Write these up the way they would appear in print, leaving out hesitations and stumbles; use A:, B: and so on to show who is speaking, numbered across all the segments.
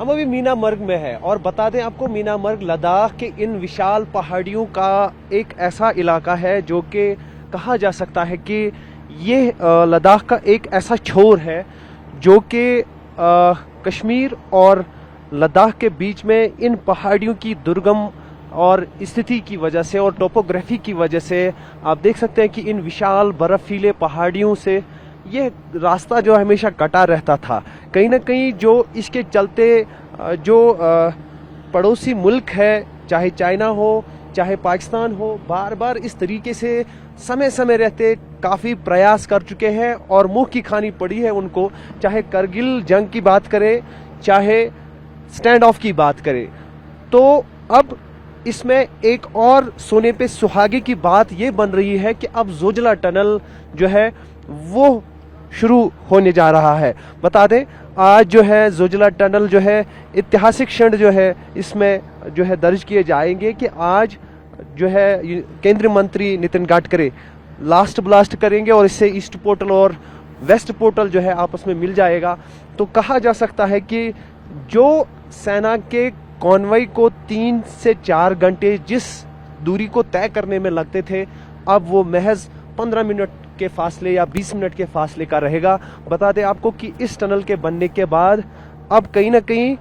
A: हम अभी मीना मर्ग में है और बता दें आपको, मीना मर्ग लद्दाख के इन विशाल पहाड़ियों का एक ऐसा इलाका है जो कि कहा जा सकता है कि ये लद्दाख का एक ऐसा छोर है जो कि कश्मीर और लद्दाख के बीच में इन पहाड़ियों की दुर्गम और स्थिति की वजह से और टोपोग्राफी की वजह से आप देख सकते हैं कि इन विशाल बर्फीले पहाड़ियों से ये रास्ता जो हमेशा कटा रहता था। कहीं ना कहीं जो इसके चलते जो पड़ोसी मुल्क है, चाहे चाइना हो चाहे पाकिस्तान हो, बार बार इस तरीके से समय समय रहते काफ़ी प्रयास कर चुके हैं और मुंह की खानी पड़ी है उनको। चाहे करगिल जंग की बात करें, चाहे स्टैंड ऑफ की बात करें, तो अब इसमें एक और सोने पे सुहागे की बात ये बन रही है कि अब जोजिला टनल जो है वो शुरू होने जा रहा है। बता दें आज जो है जोजिला टनल जो है ऐतिहासिक क्षण जो है इसमें जो है दर्ज किए जाएंगे कि आज जो है केंद्रीय मंत्री नितिन गडकरी लास्ट ब्लास्ट करेंगे और इससे ईस्ट पोर्टल और वेस्ट पोर्टल जो है आपस में मिल जाएगा। तो कहा जा सकता है कि जो सेना के कॉन्वॉय को 3 से 4 घंटे जिस दूरी को तय करने में लगते थे, अब वो महज 15 मिनट के फासले या 20 मिनट के फासले का रहेगा। बता दें आपको कि इस टनल के बनने के बाद अब कहीं ना कहीं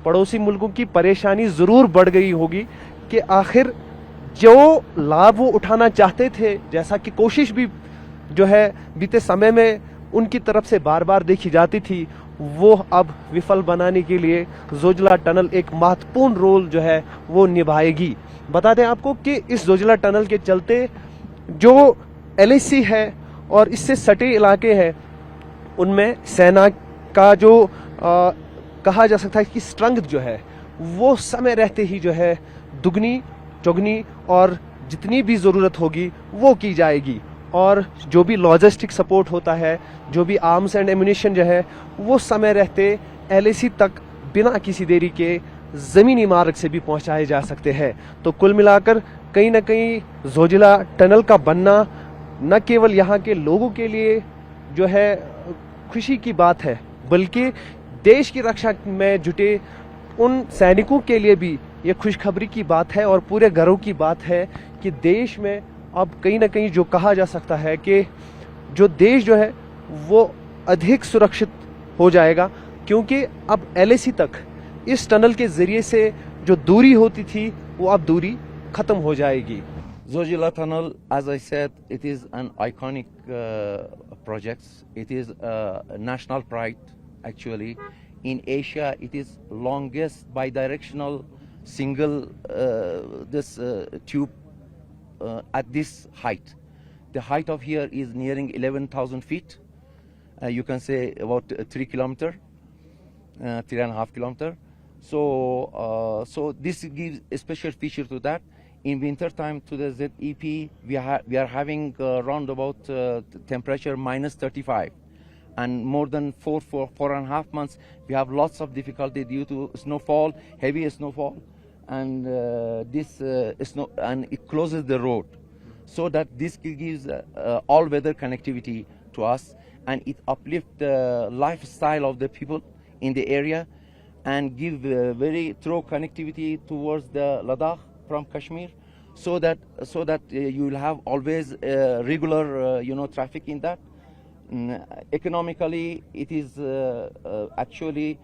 A: पड़ोसी मुल्कों की परेशानी जरूर बढ़ गई होगी कि आखिर जो लाभ वो उठाना चाहते थे, जैसा कि कोशिश भी जो है बीते समय में उनकी तरफ से बार बार देखी जाती थी, वो अब विफल बनाने के लिए जोजिला टनल एक महत्वपूर्ण रोल जो है वो निभाएगी। बता दें आपको कि इस जोजिला टनल के चलते जो LAC है और इससे सटे इलाके हैं उनमें सेना का जो कहा जा सकता है कि स्ट्रेंथ जो है वो समय रहते ही जो है दुगनी चौगनी और जितनी भी ज़रूरत होगी वो की जाएगी। और जो भी लॉजिस्टिक सपोर्ट होता है, जो भी आर्म्स एंड एम्यूनिशन जो है वो समय रहते LAC तक बिना किसी देरी के ज़मीनी मार्ग से भी पहुंचाए जा सकते हैं। तो कुल मिलाकर कहीं ना कहीं जोजिला टनल का बनना न केवल यहाँ के लोगों के लिए जो है खुशी की बात है, बल्कि देश की रक्षा में जुटे उन सैनिकों के लिए भी ये खुशखबरी की बात है और पूरे गर्व की बात है कि देश में अब कहीं ना कहीं जो कहा जा सकता है कि जो देश जो है वो अधिक सुरक्षित हो जाएगा, क्योंकि अब LAC तक इस टनल के जरिए से जो दूरी होती थी वो अब दूरी खत्म हो जाएगी।
B: Zojila Tunnel, as I said, it is an iconic project. It is a national pride, actually. In Asia, it is longest bidirectional single tube at this height. The height of here is nearing 11,000 feet. You can say about 3 kilometer, 3.5 kilometer. So this gives a special feature to that. In winter time to the ZEP, we are having round about temperature minus 35, and more than four and a half months we have lots of difficulty due to snowfall, heavy snowfall, and snow, and it closes the road, so that this gives all-weather connectivity to us, and it uplifts the lifestyle of the people in the area, and give very thorough connectivity towards the Ladakh from Kashmir, so that you will have always regular traffic in that. Economically, it is actually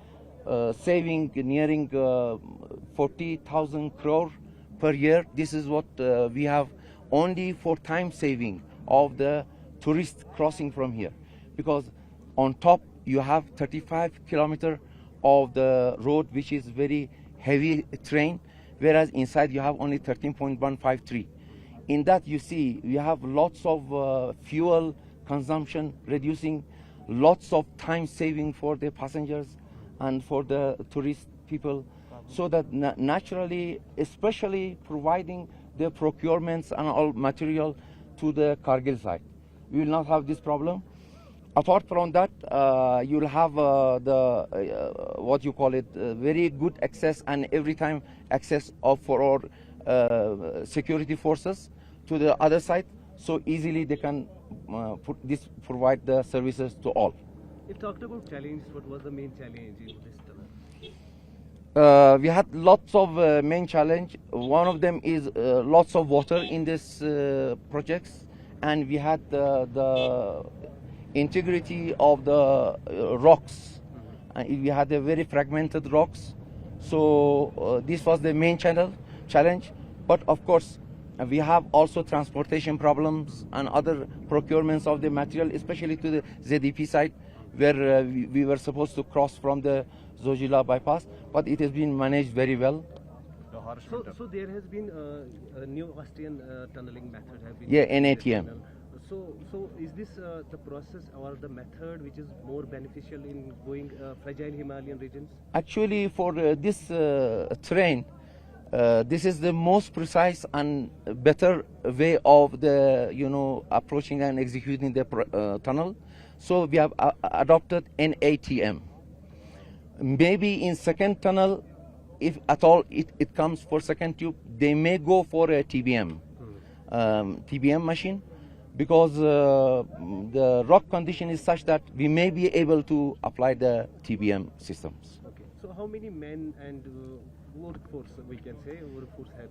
B: saving nearing 40,000 crore per year. This is what we have only for time saving of the tourists crossing from here, because on top you have 35 kilometer of the road which is very heavy terrain, whereas inside you have only 13.153. In that you see we have lots of fuel consumption reducing, lots of time saving for the passengers and for the tourist people, so that naturally, especially providing the procurements and all material to the Kargil side, we will not have this problem. Apart from that, you will have what you call it, very good access and every time access for our security forces to the other side, so easily they can provide the services to all.
A: You talked about challenges. What was the main challenge in this tunnel?
B: We had lots of main challenge. One of them is lots of water in this projects, and we had the integrity of the rocks. We had a very fragmented rocks, so this was the main challenge. But of course, we have also transportation problems and other procurements of the material, especially to the ZDP site, where we were supposed to cross from the Zojila bypass, but it has been managed very well.
A: So there has been a new Austrian tunneling method have been
B: Yeah,
A: used in this
B: NATM.
A: tunnel. So is this the process or the method which is more beneficial in going fragile Himalayan regions?
B: Actually, for this terrain, this is the most precise and better way of the approaching and executing the tunnel. So we have adopted NATM. Maybe in second tunnel, if at all it comes for second tube, they may go for a TBM, TBM machine, because the rock condition is such that we may be able to apply the TBM systems.
A: Okay. So how many men and workforce have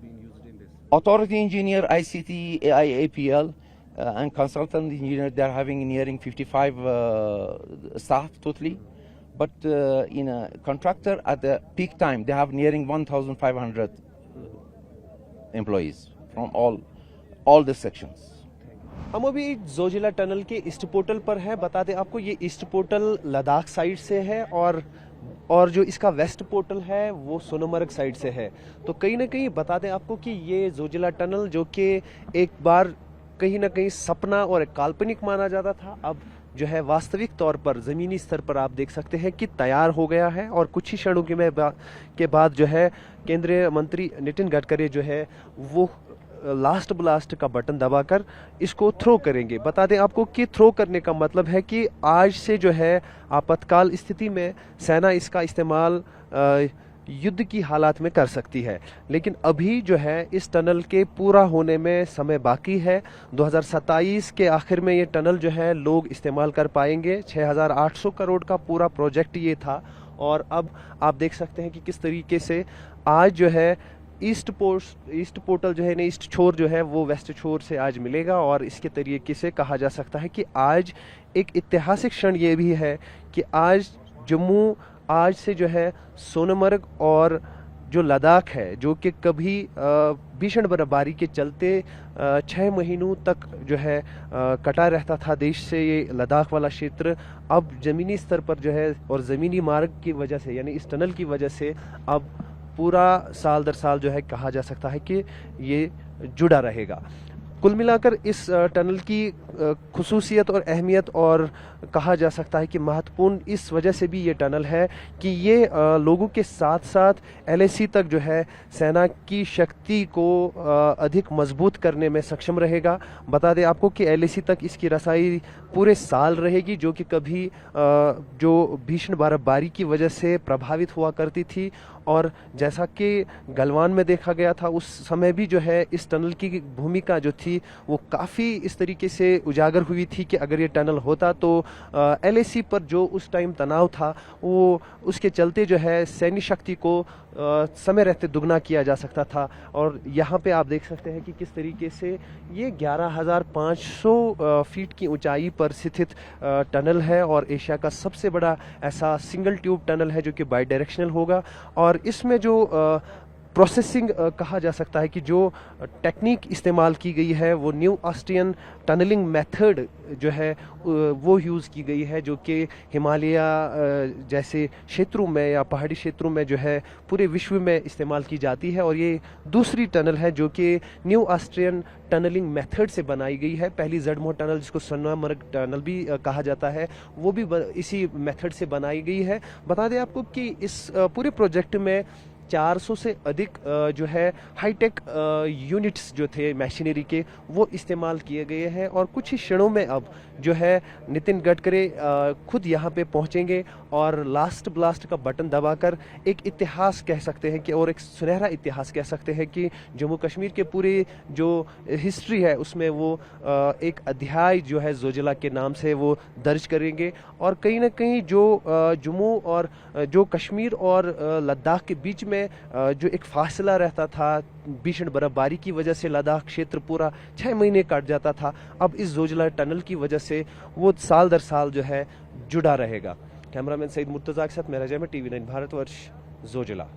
A: been used in this?
B: Authority engineer, ICT, AI, APL, and consultant engineer, they are having nearing 55 staff totally. But in a contractor at the peak time, they have nearing 1,500 employees from all the sections.
A: हम अभी Zoji La tunnel के east portal पर हैं। बता दें आपको, ये east portal Ladakh side से है और जो इसका वेस्ट पोर्टल है वो सोनमर्ग साइड से है। तो कहीं ना कहीं बता दें आपको कि ये जोजिला टनल जो कि एक बार कहीं ना कहीं सपना और काल्पनिक माना जाता था, अब जो है वास्तविक तौर पर ज़मीनी स्तर पर आप देख सकते हैं कि तैयार हो गया है। और कुछ ही क्षणों के बाद जो है केंद्रीय मंत्री नितिन गडकरी जो है वो लास्ट ब्लास्ट का बटन दबाकर इसको थ्रो करेंगे। बता दें आपको कि थ्रो करने का मतलब है कि आज से जो है आपातकाल स्थिति में सेना इसका इस्तेमाल युद्ध की हालात में कर सकती है। लेकिन अभी जो है इस टनल के पूरा होने में समय बाकी है। 2027 के आखिर में ये टनल जो है लोग इस्तेमाल कर पाएंगे। 6,800 करोड़ का पूरा प्रोजेक्ट ये था। और अब आप देख सकते हैं कि किस तरीके से आज जो है ईस्ट पोर्टल जो है ना, ईस्ट छोर जो है वो वेस्ट छोर से आज मिलेगा। और इसके तरीके से कहा जा सकता है कि आज एक ऐतिहासिक क्षण ये भी है कि आज जम्मू आज से जो है सोनमर्ग और जो लद्दाख है, जो कि कभी भीषण बर्फबारी के चलते 6 महीनों तक जो है कटा रहता था देश से, ये लद्दाख वाला क्षेत्र अब ज़मीनी स्तर पर जो है और ज़मीनी मार्ग की वजह से यानी इस टनल की वजह से अब पूरा साल दर साल जो है कहा जा सकता है कि ये जुड़ा रहेगा। कुल मिलाकर इस टनल की खुसूसियत और अहमियत और कहा जा सकता है कि महत्वपूर्ण इस वजह से भी ये टनल है कि ये लोगों के साथ साथ LAC तक जो है सेना की शक्ति को अधिक मजबूत करने में सक्षम रहेगा। बता दें आपको कि LAC तक इसकी रसाई पूरे साल रहेगी, जो कि कभी जो भीषण बर्फबारी की वजह से प्रभावित हुआ करती थी। और जैसा कि गलवान में देखा गया था, उस समय भी जो है इस टनल की भूमिका जो थी वो काफ़ी इस तरीके से उजागर हुई थी कि अगर ये टनल होता तो LAC पर जो उस टाइम तनाव था वो उसके चलते जो है सैन्य शक्ति को समय रहते दुगना किया जा सकता था। और यहाँ पे आप देख सकते हैं कि किस तरीके से ये 11,500 फीट की ऊंचाई पर स्थित टनल है और एशिया का सबसे बड़ा ऐसा सिंगल ट्यूब टनल है जो कि बाई डायरेक्शनल होगा। और इसमें जो प्रोसेसिंग कहा जा सकता है कि जो टेक्निक इस्तेमाल की गई है वो न्यू ऑस्ट्रियन टनलिंग मेथड जो है वो यूज़ की गई है, जो कि हिमालय जैसे क्षेत्रों में या पहाड़ी क्षेत्रों में जो है पूरे विश्व में इस्तेमाल की जाती है। और ये दूसरी टनल है जो कि न्यू ऑस्ट्रियन टनलिंग मेथड से बनाई गई है। पहली जड़मोह टनल जिसको सोनमर्ग टनल भी कहा जाता है वो भी इसी मेथड से बनाई गई है। बता दें आपको कि इस पूरे प्रोजेक्ट में 400 से अधिक जो है हाईटेक यूनिट्स जो थे मशीनरी के वो इस्तेमाल किए गए हैं। और कुछ ही क्षणों में अब जो है नितिन गडकरी खुद यहाँ पे पहुँचेंगे और लास्ट ब्लास्ट का बटन दबाकर एक इतिहास कह सकते हैं कि, और एक सुनहरा इतिहास कह सकते हैं कि जम्मू कश्मीर के पूरे जो हिस्ट्री है उसमें वो एक अध्याय जो है जोजिला के नाम से वो दर्ज करेंगे। और कहीं ना कहीं जो जम्मू और जो कश्मीर और लद्दाख के बीच में जो एक फासला रहता था भीषण बर्फबारी की वजह से, लद्दाख क्षेत्र पूरा 6 महीने कट जाता था, अब इस जोजिला टनल की वजह से वो साल दर साल जो है जुड़ा रहेगा। कैमरामैन सईद मुर्तजा के साथ मेरा जय में TV9 भारतवर्ष, जोजिला।